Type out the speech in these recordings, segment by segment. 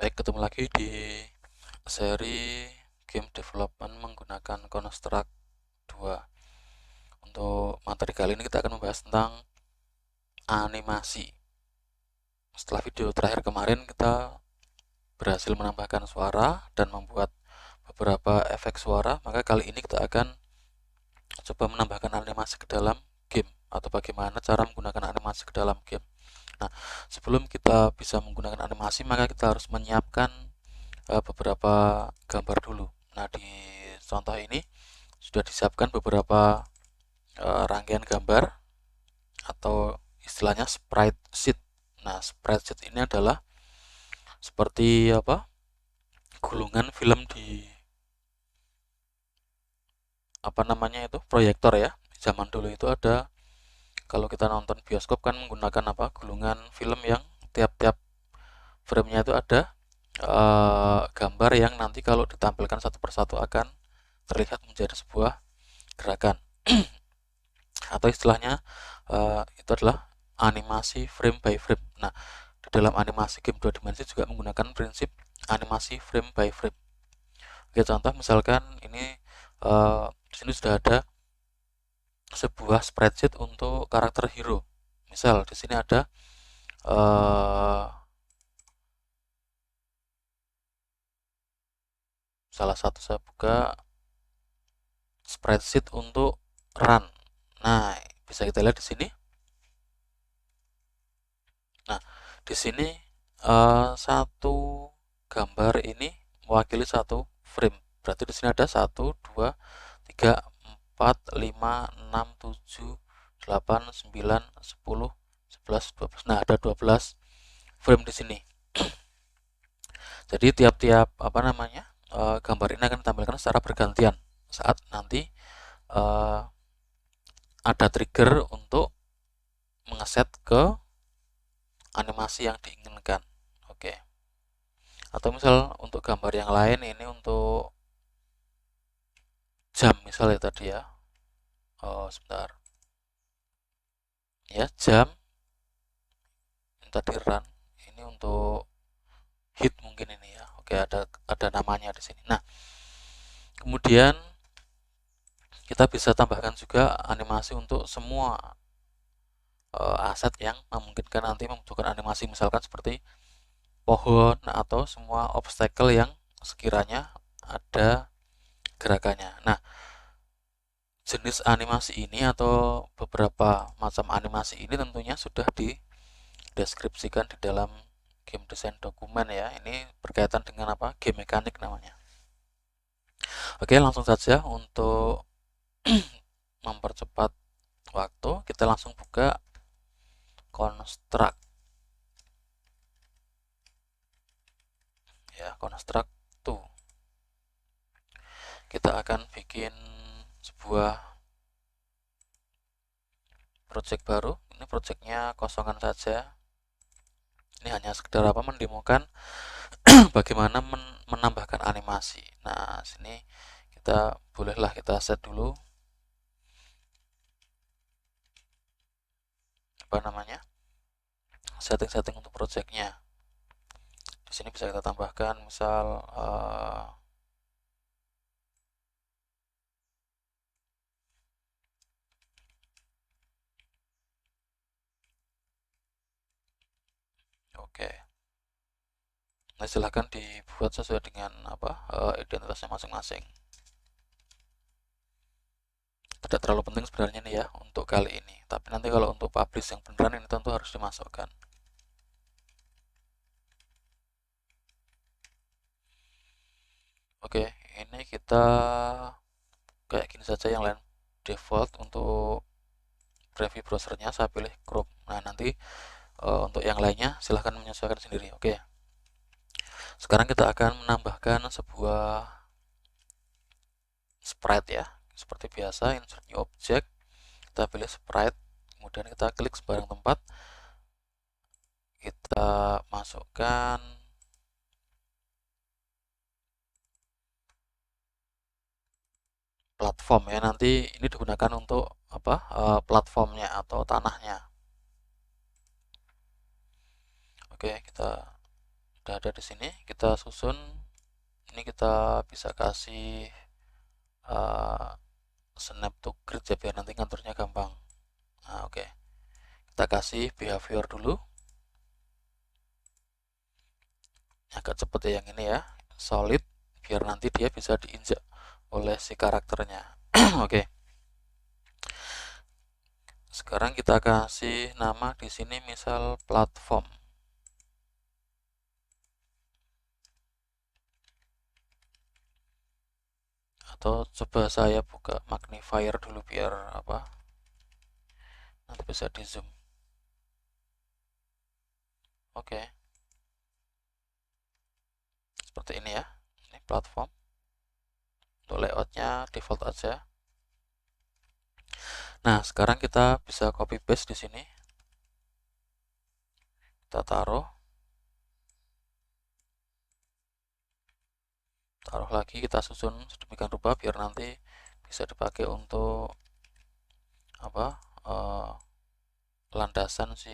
Baik, ketemu lagi di seri game development menggunakan Construct 2. Untuk materi kali ini kita akan membahas tentang animasi. Setelah video terakhir kemarin kita berhasil menambahkan suara dan membuat beberapa efek suara, maka kali ini kita akan coba menambahkan animasi ke dalam game atau bagaimana cara menggunakan animasi ke dalam game. Nah, sebelum kita bisa menggunakan animasi, maka kita harus menyiapkan beberapa gambar dulu. Nah, di contoh ini sudah disiapkan beberapa rangkaian gambar atau istilahnya sprite sheet. Nah, sprite sheet ini adalah seperti apa? Gulungan film di apa namanya itu? Proyektor ya. Zaman dulu itu ada, kalau kita nonton bioskop kan menggunakan apa? Gulungan film yang tiap-tiap framenya itu ada gambar yang nanti kalau ditampilkan satu persatu akan terlihat menjadi sebuah gerakan. Atau istilahnya itu adalah animasi frame by frame. Nah, di dalam animasi game 2 dimensi juga menggunakan prinsip animasi frame by frame. Oke, contoh misalkan ini di sini sudah ada sebuah spreadsheet untuk karakter hero. Misal di sini ada salah satu, saya buka spreadsheet untuk run. Nah, bisa kita lihat di sini. Nah, di sini satu gambar ini mewakili satu frame. Berarti di sini ada 1, 2, 3, 4, 5, 6, 7, 8, 9, 10, 11, 12. Nah, ada 12 frame di sini. Jadi tiap-tiap apa namanya? Gambar ini akan ditampilkan secara bergantian saat nanti ada trigger untuk mengeset ke animasi yang diinginkan. Oke. Atau misal untuk gambar yang lain ini untuk jam misalnya tadi ya. Oh, sebentar. Ya, jam ini tadi run. Ini untuk hit mungkin ini ya. Oke, ada namanya di sini. Nah, kemudian kita bisa tambahkan juga animasi untuk semua aset yang memungkinkan nanti membutuhkan animasi, misalkan seperti pohon atau semua obstacle yang sekiranya ada gerakannya. Nah, jenis animasi ini atau beberapa macam animasi ini tentunya sudah dideskripsikan di dalam game design dokumen ya. Ini berkaitan dengan apa? Game mekanik namanya. Oke, langsung saja untuk mempercepat waktu, kita langsung buka Construct. Ya, Construct 2. Kita akan bikin sebuah project baru. Ini projectnya kosongan saja. Ini hanya sekedar apa? Mendemokan bagaimana menambahkan animasi. Nah, sini kita bolehlah kita set dulu apa namanya? Setting-setting untuk projectnya. Di sini bisa kita tambahkan misal oke. Nah, silahkan dibuat sesuai dengan apa identitasnya masing-masing. Tidak terlalu penting sebenarnya nih ya untuk kali ini. Tapi nanti kalau untuk publish yang beneran ini tentu harus dimasukkan. Oke, ini kita kayak gini saja, yang lain default. Untuk preview browsernya saya pilih Chrome. Nah, nanti untuk yang lainnya silahkan menyesuaikan sendiri. Oke. Sekarang kita akan menambahkan sebuah sprite ya. Seperti biasa, insert new object. Kita pilih sprite, kemudian kita klik sembarang tempat. Kita masukkan platform ya. Nanti ini digunakan untuk apa? Platformnya atau tanahnya. Oke, kita Udah ada di sini, kita susun. Ini kita bisa kasih snap to grid ya, biar nanti ngaturnya gampang. Nah, oke. Kita kasih behavior dulu. Agak cepet ya yang ini ya, solid, biar nanti dia bisa diinjak oleh si karakternya. Oke. Sekarang kita kasih nama di sini misal platform. Atau coba saya buka magnifier dulu biar apa? Nanti bisa di zoom. Oke. Seperti ini ya. Ini platform. Untuk layoutnya default aja. Nah, sekarang kita bisa copy paste di sini. Kita taruh lagi, kita susun sedemikian rupa biar nanti bisa dipakai untuk apa? Landasan si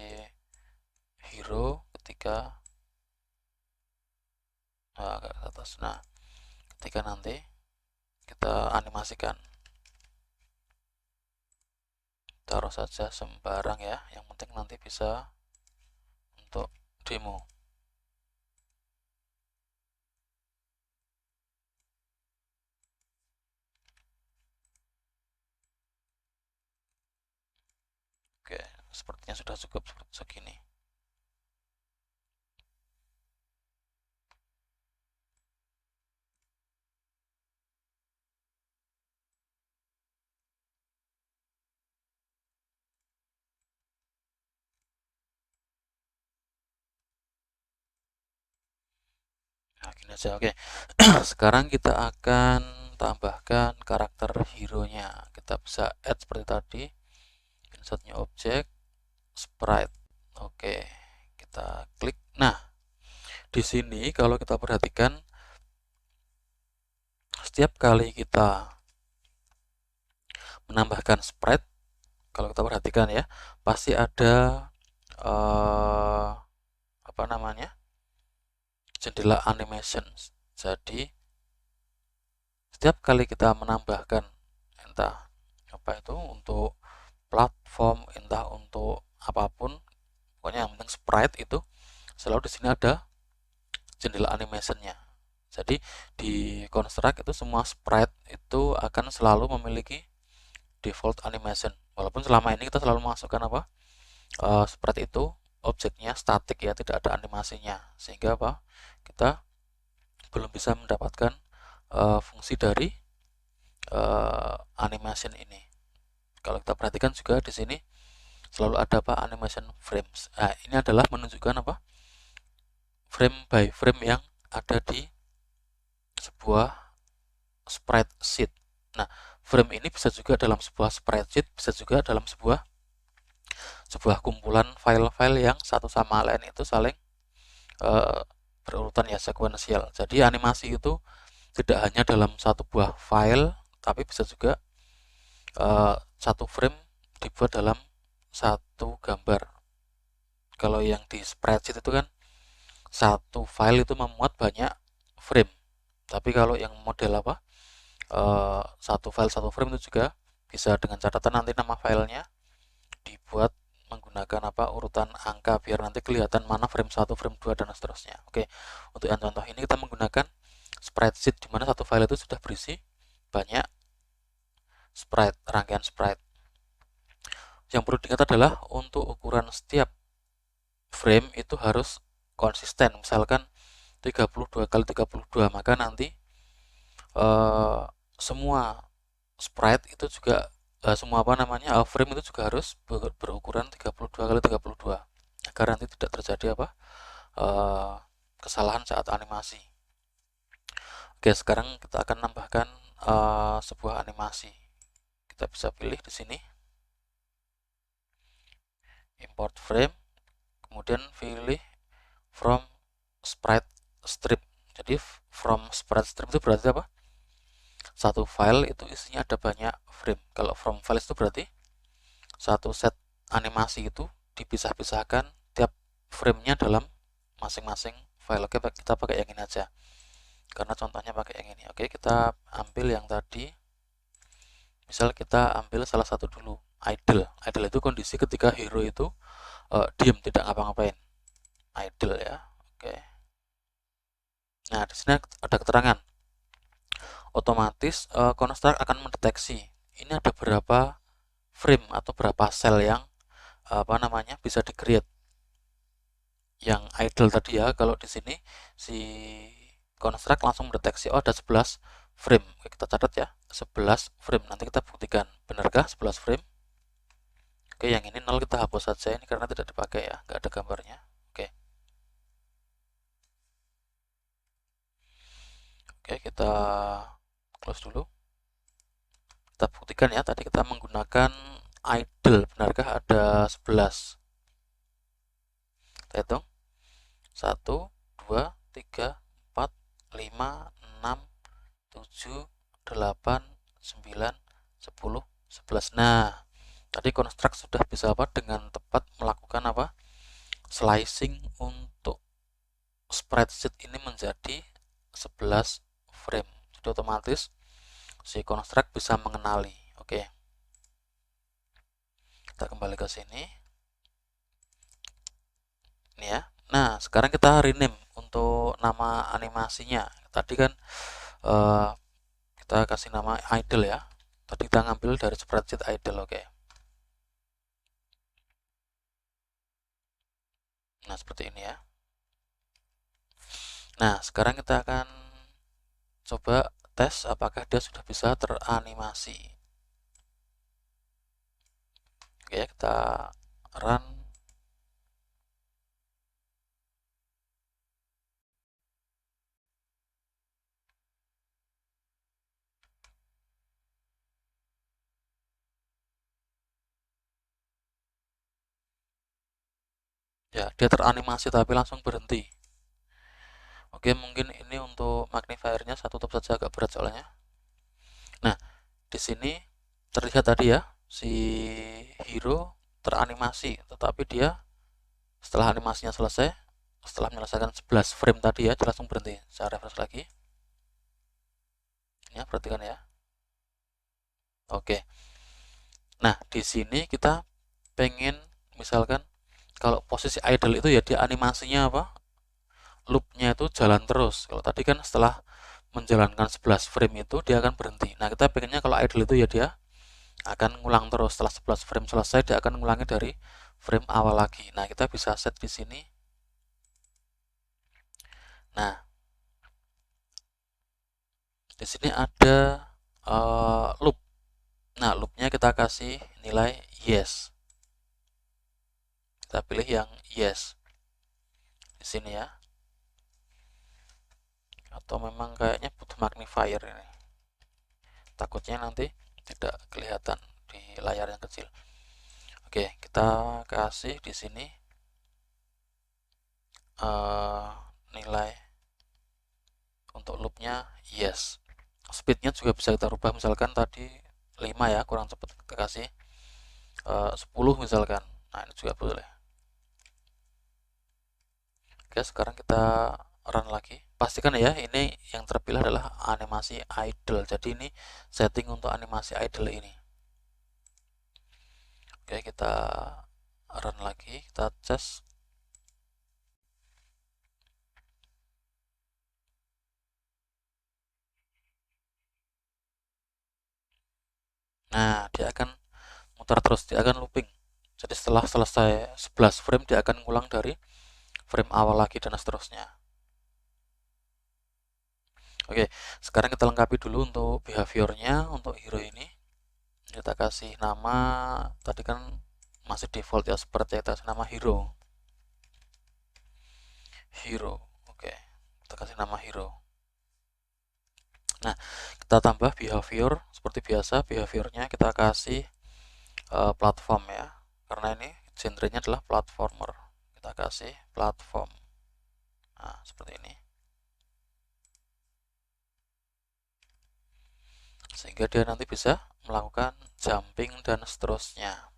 hero ketika agak ke atas. Nah, ketika nanti kita animasikan, taruh saja sembarang ya, yang penting nanti bisa untuk demo. Oke, sepertinya sudah cukup seperti segini. Nah, gini aja. Oke. Sekarang kita akan tambahkan karakter hero-nya. Kita bisa add seperti tadi. Insert new object, sprite. Oke, kita klik. Nah, di sini kalau kita perhatikan, setiap kali kita menambahkan sprite, kalau kita perhatikan ya, pasti ada apa namanya, jendela animation. Jadi setiap kali kita menambahkan, entah apa itu untuk platform, entah untuk apapun, pokoknya yang penting sprite itu selalu di sini ada jendela animationnya. Jadi di construct itu semua sprite itu akan selalu memiliki default animation. Walaupun selama ini kita selalu masukkan apa, sprite itu objeknya statik ya, tidak ada animasinya, sehingga apa, kita belum bisa mendapatkan fungsi dari animation ini. Kalau kita perhatikan juga di sini selalu ada apa, animation frames. Nah, ini adalah menunjukkan apa, frame by frame yang ada di sebuah sprite sheet. Nah, frame ini bisa juga dalam sebuah spreadsheet, bisa juga dalam sebuah kumpulan file-file yang satu sama lain itu saling berurutan ya, sekuensial. Jadi animasi itu tidak hanya dalam satu buah file, tapi bisa juga satu frame dibuat dalam satu gambar. Kalau yang di spreadsheet itu kan satu file itu memuat banyak frame. Tapi kalau yang model apa, satu file satu frame itu juga bisa dengan catatan nanti nama filenya dibuat menggunakan apa, urutan angka biar nanti kelihatan mana frame 1, frame 2 dan seterusnya. Oke, untuk yang contoh ini kita menggunakan spreadsheet di mana satu file itu sudah berisi banyak sprite, rangkaian sprite. Yang perlu diingat adalah untuk ukuran setiap frame itu harus konsisten. Misalkan 32 kali 32, maka nanti semua sprite itu juga semua apa namanya, frame itu juga harus berukuran 32 kali 32 agar nanti tidak terjadi apa, kesalahan saat animasi. Oke, sekarang kita akan nambahkan sebuah animasi. Kita bisa pilih di sini import frame, kemudian pilih from sprite strip. Jadi from sprite strip itu berarti apa, satu file itu isinya ada banyak frame. Kalau from files itu berarti satu set animasi itu dipisah-pisahkan tiap framenya dalam masing-masing file. Oke, kita pakai yang ini aja karena contohnya pakai yang ini. Oke, kita ambil yang tadi. Misal kita ambil salah satu dulu, idle. Idle itu kondisi ketika hero itu diem, tidak ngapa-ngapain. Idle ya. Oke. Nah, di sini ada keterangan. Otomatis construct akan mendeteksi ini ada berapa frame atau berapa sel yang bisa di-create. Yang idle tadi ya, kalau di sini si construct langsung mendeteksi ada 11 frame. Oke, kita catat ya, 11 frame. Nanti kita buktikan, benarkah 11 frame? Oke, yang ini nol kita hapus saja ini karena tidak dipakai ya, nggak ada gambarnya. Oke. Oke, kita close dulu. Kita buktikan ya, tadi kita menggunakan idle, benarkah ada 11? Kita hitung. 1, 2, 3, 4, 5, 6, 7, 8, 9, 10, 11. Nah, tadi construct sudah bisa dengan tepat melakukan slicing untuk spreadsheet ini menjadi 11 frame. Jadi otomatis si construct bisa mengenali. Oke. Kita kembali ke sini. Ini ya. Nah, sekarang kita rename untuk nama animasinya. Tadi kan kita kasih nama idle ya. Tadi kita ngambil dari spreadsheet idle. Oke. Nah, seperti ini ya. Nah, sekarang kita akan coba tes apakah dia sudah bisa teranimasi. Oke, kita run. Ya, dia teranimasi tapi langsung berhenti. Oke, mungkin ini untuk magnifiernya saya tutup saja, agak berat soalnya. Nah, di sini terlihat tadi ya, si hero teranimasi, tetapi dia setelah animasinya selesai, setelah menyelesaikan 11 frame tadi ya, dia langsung berhenti. Saya refresh lagi. Ya, perhatikan ya. Oke. Nah, di sini kita pengen misalkan kalau posisi idle itu ya dia animasinya loopnya itu jalan terus. Kalau tadi kan setelah menjalankan 11 frame itu dia akan berhenti. Nah, kita pengennya kalau idle itu ya dia akan ngulang terus. Setelah 11 frame selesai dia akan ngulangi dari frame awal lagi. Nah, kita bisa set di sini. Nah, di sini ada loop. Nah, loopnya kita kasih nilai yes. Kita pilih yang yes di sini ya. Atau memang kayaknya butuh magnifier ini. Takutnya nanti tidak kelihatan di layar yang kecil. Oke, kita kasih di sini nilai untuk loopnya yes. Speednya juga bisa kita rubah, misalkan tadi 5 ya, kurang cepat, kita kasih 10 misalkan. Nah, ini juga boleh. Oke, sekarang kita run lagi. Pastikan ya, ini yang terpilih adalah animasi idle. Jadi ini setting untuk animasi idle ini. Oke, kita run lagi, kita tes. Nah, dia akan muter terus, dia akan looping. Jadi setelah selesai 11 frame, dia akan ngulang dari frame awal lagi dan seterusnya. Oke, sekarang kita lengkapi dulu untuk behaviornya untuk hero ini. Kita kasih nama, tadi kan masih default ya, seperti kita kasih nama hero. Oke, kita kasih nama hero. Nah, kita tambah behavior seperti biasa. Behaviornya kita kasih platform ya, karena ini genrenya adalah platformer. Kita kasih platform. Nah, seperti ini. Sehingga dia nanti bisa melakukan jumping dan seterusnya.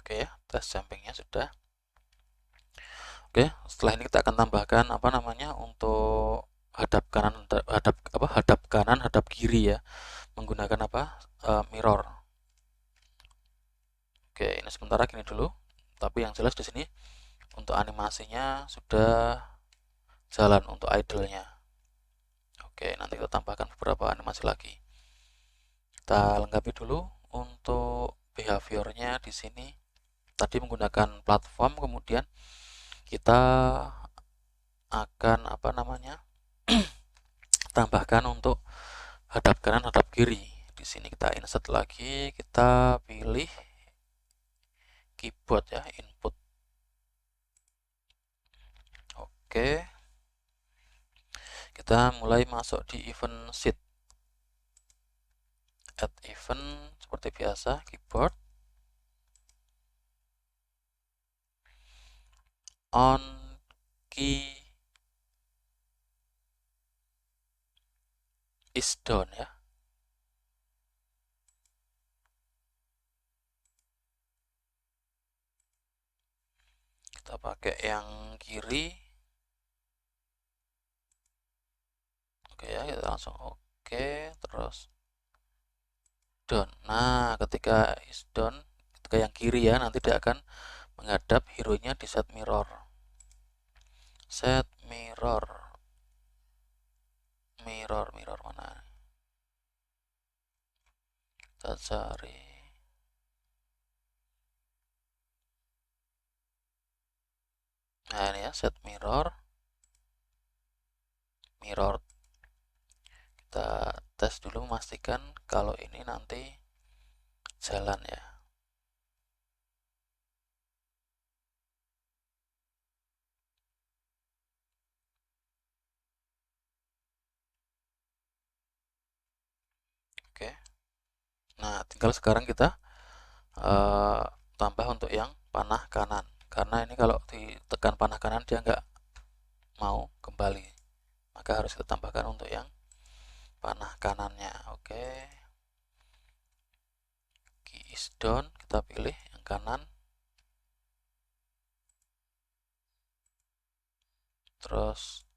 Oke ya, tes jumpingnya sudah. Oke, setelah ini kita akan tambahkan apa namanya untuk hadap kanan hadap kiri ya, menggunakan apa mirror. Oke, ini sementara gini dulu, tapi yang jelas di sini untuk animasinya sudah jalan untuk idle-nya. Oke, nanti kita tambahkan beberapa animasi lagi. Kita lengkapi dulu untuk behaviornya di sini. Tadi menggunakan platform, kemudian kita akan apa namanya tambahkan untuk hadap kanan, hadap kiri. Di sini kita insert lagi, kita pilih keyboard ya, input. Oke, kita mulai masuk di event sheet. Add event seperti biasa, keyboard. On key is down ya. Kita pakai yang kiri. Oke ya, kita langsung oke, terus down. Nah, ketika is down, ketika yang kiri ya, nanti dia akan menghadap hero-nya di set mirror. Set mirror. Mirror mana? Kita cari. Nah, ini ya, set mirror. Mirror. Kita tes dulu memastikan kalau ini nanti jalan ya. Oke. Nah, tinggal sekarang kita tambah untuk yang panah kanan, karena ini kalau ditekan panah kanan dia nggak mau kembali, maka harus kita tambahkan untuk yang panah kanannya. Oke, key is down, kita pilih yang kanan, terus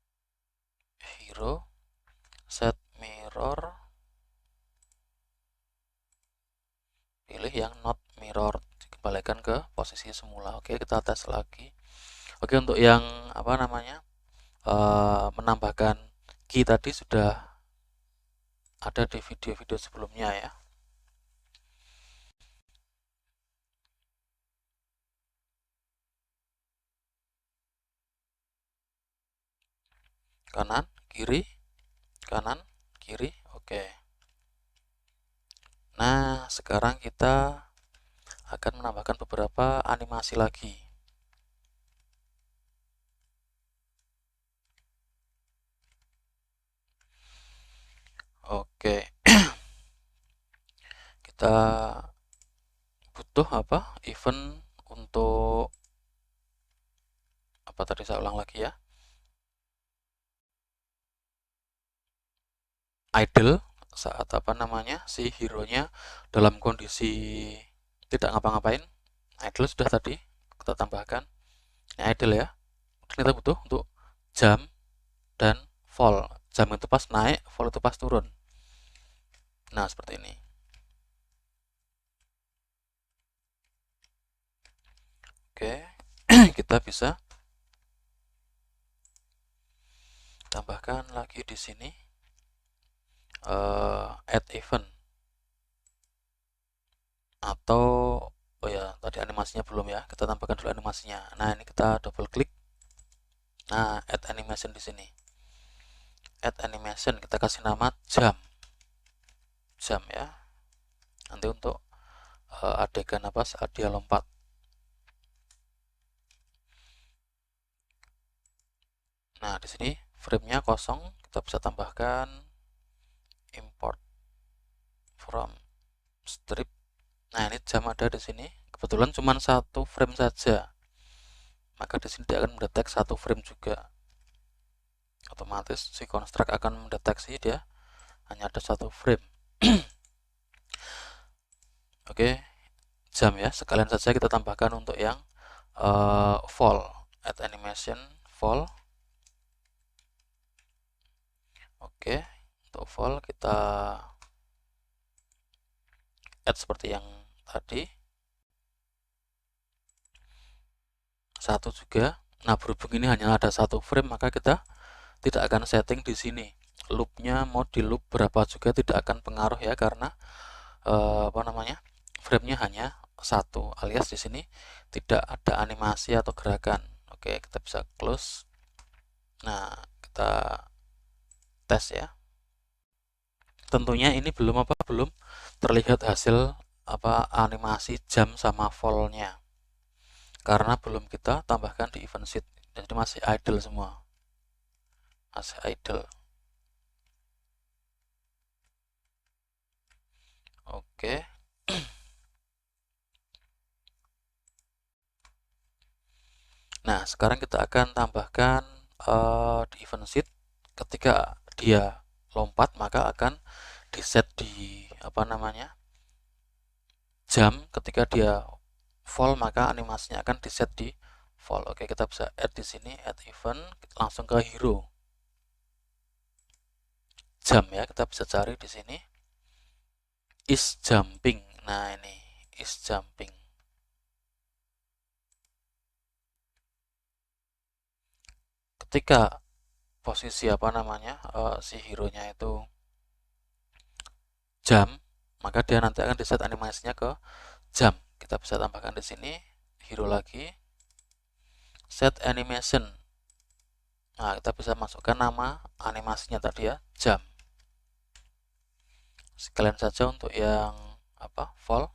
hero, set mirror, pilih yang not mirror, dikembalikan ke posisi semula. Oke, kita tes lagi. Oke, untuk yang apa namanya menambahkan key tadi sudah ada di video-video sebelumnya ya. Kanan, kiri, kanan, kiri. Oke. Nah, sekarang kita akan menambahkan beberapa animasi lagi. Oke. Kita butuh apa? Event untuk apa tadi, saya ulang lagi ya. Idle saat apa namanya si hero-nya dalam kondisi tidak ngapa-ngapain. Idle sudah tadi kita tambahkan. Ini idle ya. Kita butuh untuk jam dan fall. Jam itu pas naik, fall itu pas turun. Nah, seperti ini. Oke, kita bisa tambahkan lagi di sini add event, atau oh ya, tadi animasinya belum ya, kita tambahkan dulu animasinya. Nah, ini kita double klik. Nah, add animation di sini. Add animation, kita kasih nama jam ya, nanti untuk adegan apa saat dia lompat. Nah, di sini frame-nya kosong, kita bisa tambahkan import from strip. Nah, ini jam ada di sini. Kebetulan cuma satu frame saja, maka di sini dia akan mendetek satu frame juga. Otomatis si construct akan mendeteksi dia hanya ada satu frame. Oke, jam ya. Sekalian saja kita tambahkan untuk yang fall, add animation fall. Oke, untuk fall kita add seperti yang tadi. Satu juga. Nah, berhubung ini hanya ada satu frame, maka kita tidak akan setting di sini. Loopnya mau di loop berapa juga tidak akan pengaruh ya, karena framenya hanya satu, alias di sini tidak ada animasi atau gerakan. Oke, kita bisa close. Nah, kita tes ya. Tentunya ini belum terlihat hasil animasi jam sama fallnya, karena belum kita tambahkan di event sheet, jadi masih idle semua, masih idle. Oke. Nah, sekarang kita akan tambahkan di event sheet. Ketika dia lompat, maka akan di set di jam. Ketika dia fall, maka animasinya akan di set di fall. Oke, kita bisa add di sini, add event, langsung ke hero jam ya. Kita bisa cari di sini is jumping. Nah, ini is jumping. Ketika posisi si hero nya itu jam, maka dia nanti akan di set animasinya ke jam. Kita bisa tambahkan di sini hero lagi, set animation. Nah, kita bisa masukkan nama animasinya tadi ya, jam. Sekalian saja untuk yang fall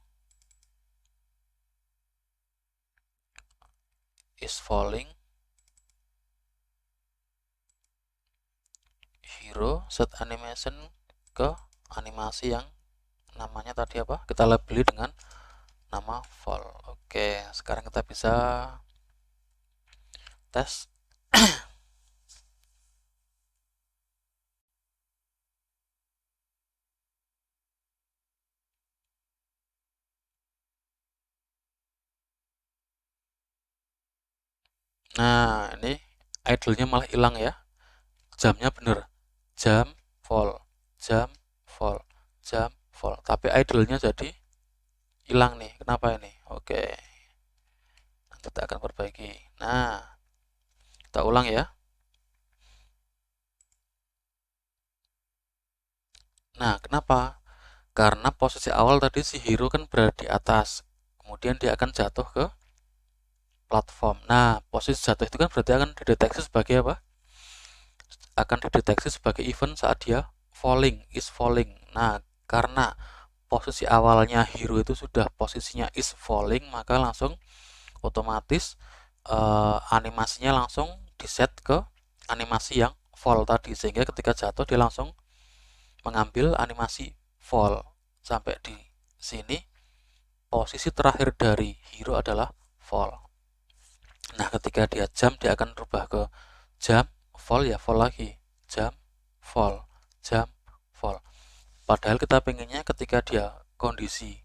is falling, hero set animation ke animasi yang namanya tadi kita labeli dengan nama fall. Oke, sekarang kita bisa tes. Nah, ini idle-nya malah hilang ya. Jamnya bener, jam fall, jam fall, jam fall, tapi idle-nya jadi hilang nih. Kenapa ini? Oke, nanti kita akan perbaiki. Nah, kita ulang ya. Nah, kenapa? Karena posisi awal tadi si hero kan berada di atas, kemudian dia akan jatuh ke platform. Nah, posisi jatuh itu kan berarti akan dideteksi sebagai apa? Akan dideteksi sebagai event saat dia falling, is falling. Nah, karena posisi awalnya hero itu sudah posisinya is falling, maka langsung otomatis animasinya langsung di set ke animasi yang fall tadi, sehingga ketika jatuh dia langsung mengambil animasi fall. Sampai di sini posisi terakhir dari hero adalah fall. Nah, ketika dia jump, dia akan berubah ke jump, fall ya fall lagi, jump, fall, jump, fall. Padahal kita pengennya ketika dia kondisi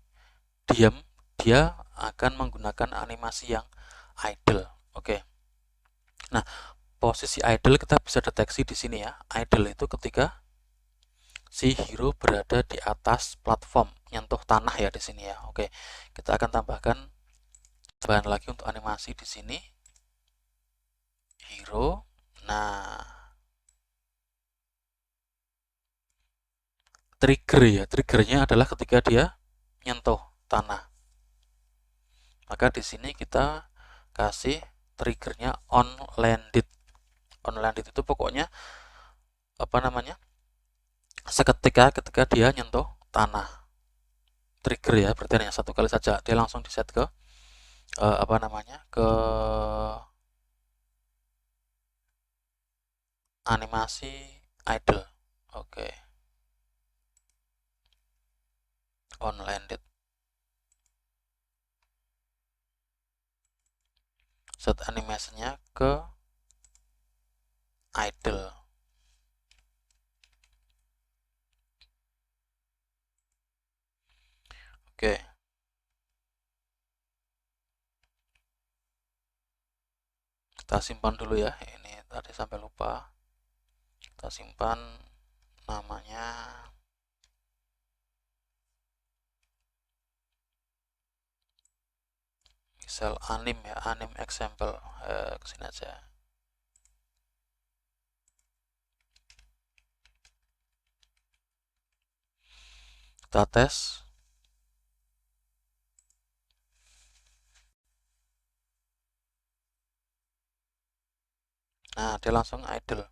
diam, dia akan menggunakan animasi yang idle. Oke. Nah, posisi idle kita bisa deteksi di sini ya. Idle itu ketika si hero berada di atas platform, nyentuh tanah ya di sini ya. Oke. Kita akan tambahkan bahan lagi untuk animasi di sini. Hero. Nah, trigger ya. Triggernya adalah ketika dia nyentuh tanah. Maka di sini kita kasih triggernya on landed. On landed itu pokoknya seketika ketika dia nyentuh tanah. Trigger ya, berarti hanya satu kali saja. Dia langsung di set ke ke animasi idle. Oke. On landed. Set animasinya ke idle. Oke. Kita simpan dulu ya, ini tadi sampai lupa. Kita simpan, namanya misal anim ya, anim example. Kesini aja. Kita tes. Nah, dia langsung idle.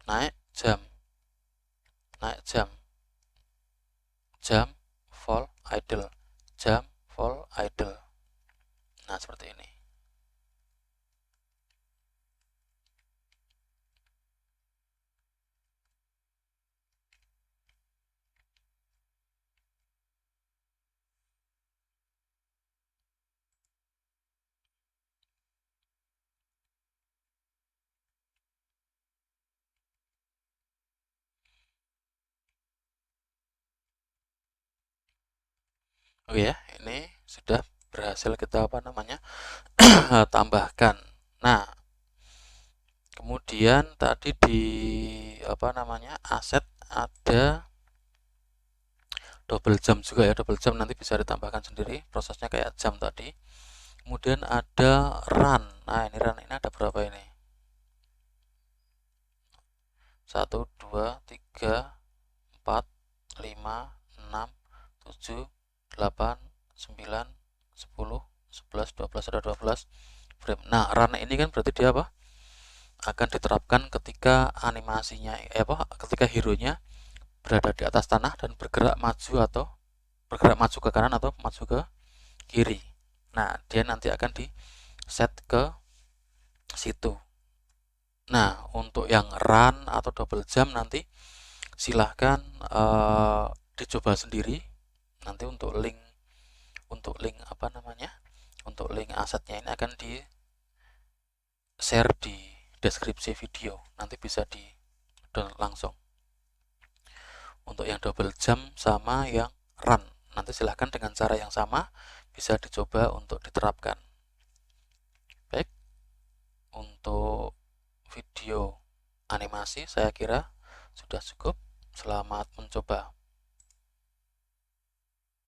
Naik jam. Naik jam. Jam, fall, idle. Jam, fall, idle. Nah, seperti ini. Oke ya, ini sudah berhasil kita tambahkan. Nah, kemudian tadi di aset ada double jam juga ya. Double jam nanti bisa ditambahkan sendiri, prosesnya kayak jam tadi. Kemudian ada run. Nah, ini run ini ada berapa ini? 1 2 3 4 5 6 7 8 9 10 11 12, ada 12 frame. Nah, run ini kan berarti dia apa? Akan diterapkan ketika animasinya ketika hero-nya berada di atas tanah dan bergerak maju ke kanan atau maju ke kiri. Nah, dia nanti akan di set ke situ. Nah, untuk yang run atau double jump nanti silahkan dicoba sendiri. Nanti untuk link untuk link asetnya ini akan di share di deskripsi video. Nanti bisa di download langsung. Untuk yang double jump sama yang run, nanti silahkan dengan cara yang sama bisa dicoba untuk diterapkan. Baik, untuk video animasi saya kira sudah cukup. Selamat mencoba.